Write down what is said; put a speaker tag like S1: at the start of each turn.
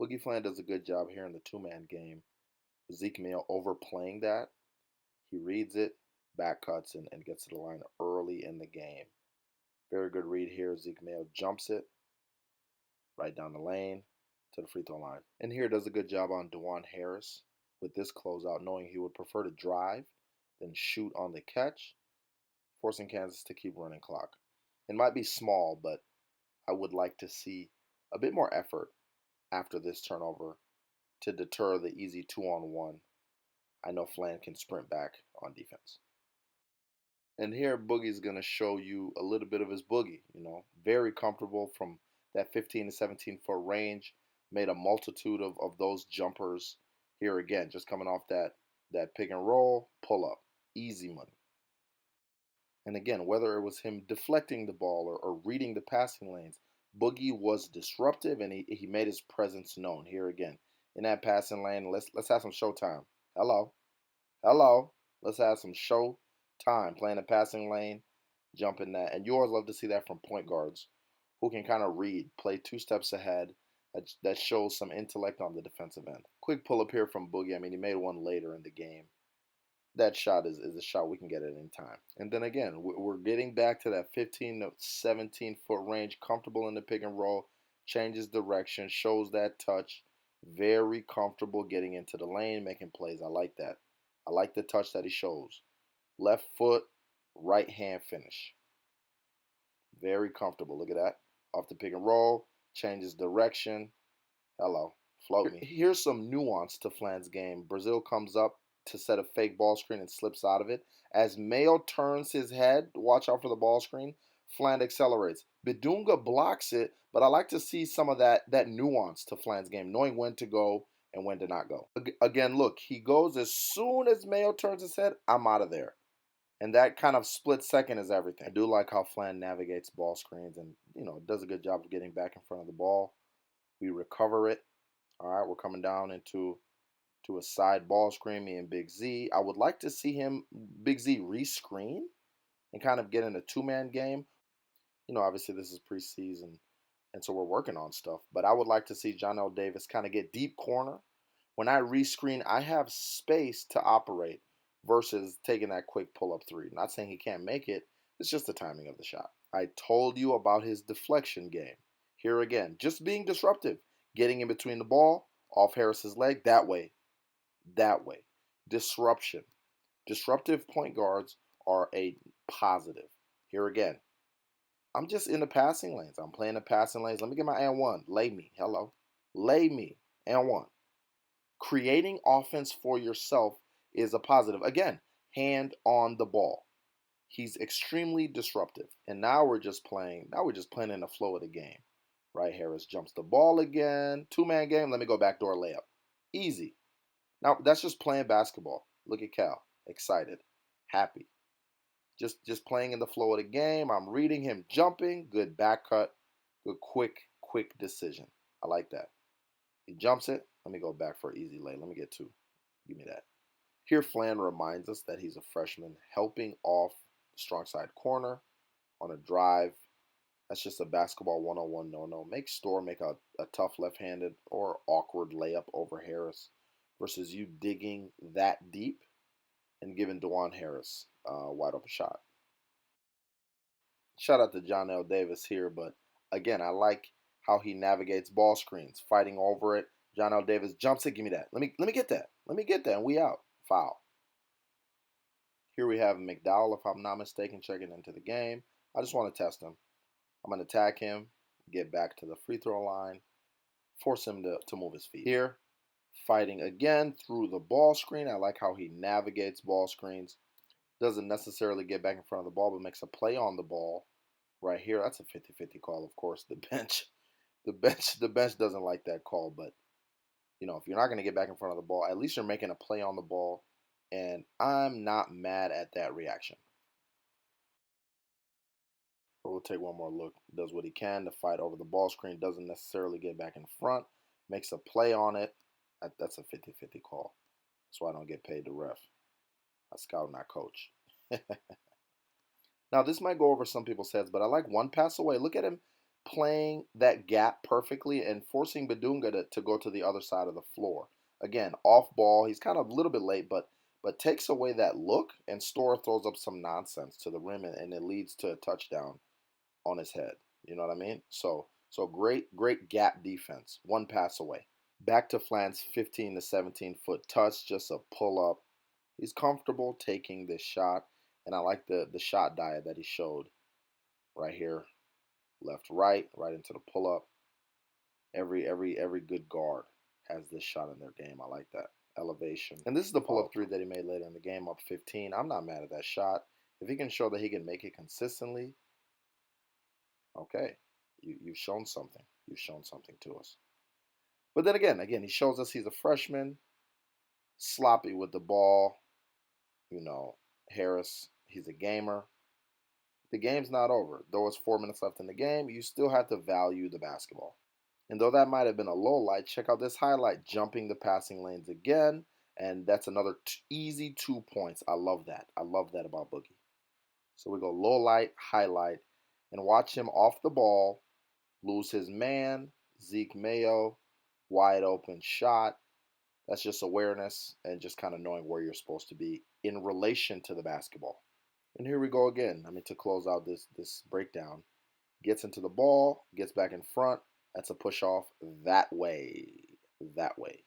S1: Boogie Fland does a good job here in the two-man game. Zeke Mail overplaying that. He reads it, back cuts, and gets to the line early in the game. Very good read here. Zeke Mail jumps it right down the lane to the free throw line. And here does a good job on Dewan Harris with this closeout, knowing he would prefer to drive than shoot on the catch, forcing Kansas to keep running clock. It might be small, but I would like to see a bit more effort after this turnover to deter the easy 2-on-1. I know Flan can sprint back on defense. And here Boogie's going to show you a little bit of his boogie, very comfortable from that 15 to 17 foot range, made a multitude of those jumpers here again, just coming off that pick and roll, pull up, easy money. And again, whether it was him deflecting the ball or reading the passing lanes, Boogie was disruptive and he made his presence known here again. In that passing lane, let's have some showtime. Hello. Hello. Let's have some show time playing the passing lane, jumping that. And you always love to see that from point guards who can kind of read, play 2 steps ahead. That shows some intellect on the defensive end. Quick pull up here from Boogie. I mean, he made one later in the game. That shot is a shot we can get at any time. And then again, we're getting back to that 15 to 17 foot range, comfortable in the pick and roll, changes direction, shows that touch, very comfortable getting into the lane, making plays. I like that. I like the touch that he shows. Left foot, right hand finish. Very comfortable. Look at that. Off the pick and roll, changes direction. Hello. Float me. Here's some nuance to Flan's game. Brazil comes up to set a fake ball screen and slips out of it. As Mayo turns his head, watch out for the ball screen, Fland accelerates. Bidunga blocks it, but I like to see some of that nuance to Fland's game, knowing when to go and when to not go. Again, look, he goes as soon as Mayo turns his head, I'm out of there. And that kind of split second is everything. I do like how Fland navigates ball screens and, does a good job of getting back in front of the ball. We recover it. All right, we're coming down into a side ball screen, me and Big Z. I would like to see Big Z, rescreen and kind of get in a two-man game. Obviously this is preseason, and so we're working on stuff. But I would like to see John L. Davis kind of get deep corner. When I rescreen, I have space to operate versus taking that quick pull-up three. Not saying he can't make it. It's just the timing of the shot. I told you about his deflection game. Here again, just being disruptive. Getting in between the ball, off Harris's leg, that way. Disruption. Disruptive point guards are a positive. Here again, I'm just in the passing lanes. I'm playing the passing lanes. Let me get my and one. Lay me. Hello. Lay me. And one. Creating offense for yourself is a positive. Again, hand on the ball. He's extremely disruptive. And now we're just playing in the flow of the game. Right? Harris jumps the ball again. Two-man game. Let me go backdoor layup. Easy. Now, that's just playing basketball. Look at Cal. Excited. Happy. Just playing in the flow of the game. I'm reading him jumping. Good back cut. Good quick decision. I like that. He jumps it. Let me go back for an easy lay. Let me get two. Give me that. Here, Flan reminds us that he's a freshman helping off the strong side corner on a drive. That's just a basketball 101 no-no. Make a tough left-handed or awkward layup over Harris versus you digging that deep and giving Dewan Harris a wide open shot. Shout out to John L. Davis here, but again, I like how he navigates ball screens, fighting over it. John L. Davis jumps it. Give me that. Let me get that. Let me get that. And we out. Foul. Here we have McDowell, if I'm not mistaken, checking into the game. I just want to test him. I'm going to attack him, get back to the free throw line, force him to move his feet. Here, fighting again through the ball screen. I like how he navigates ball screens. Doesn't necessarily get back in front of the ball, but makes a play on the ball. Right here, that's a 50-50 call, of course. The bench doesn't like that call, but if you're not going to get back in front of the ball, at least you're making a play on the ball, and I'm not mad at that reaction. We'll take one more look. Does what he can to fight over the ball screen. Doesn't necessarily get back in front. Makes a play on it. That's a 50-50 call. That's why I don't get paid to ref. I scout, not coach. Now, this might go over some people's heads, but I like one pass away. Look at him playing that gap perfectly and forcing Badunga to go to the other side of the floor. Again, off ball. He's kind of a little bit late, but takes away that look, and Store throws up some nonsense to the rim, and it leads to a touchdown on his head. You know what I mean? So great gap defense. One pass away. Back to Fland's 15 to 17-foot touch, just a pull up. He's comfortable taking this shot, and I like the shot diet that he showed right here. Left, right into the pull up. Every good guard has this shot in their game. I like that elevation. And this is the pull up three that he made later in the game, up 15. I'm not mad at that shot. If he can show that he can make it consistently, okay, you've shown something. You've shown something to us. But then again, he shows us he's a freshman, sloppy with the ball. You know, Harris, he's a gamer. The game's not over. Though it's 4 minutes left in the game, you still have to value the basketball. And though that might have been a low light, check out this highlight, jumping the passing lanes again. And that's another easy 2 points. I love that. I love that about Boogie. So we go low light, highlight, and watch him off the ball, lose his man, Zeke Mayo, wide open shot. That's just awareness and just kind of knowing where you're supposed to be in relation to the basketball. And here we go again. To close out this breakdown. Gets into the ball, gets back in front. That's a push off that way. That way.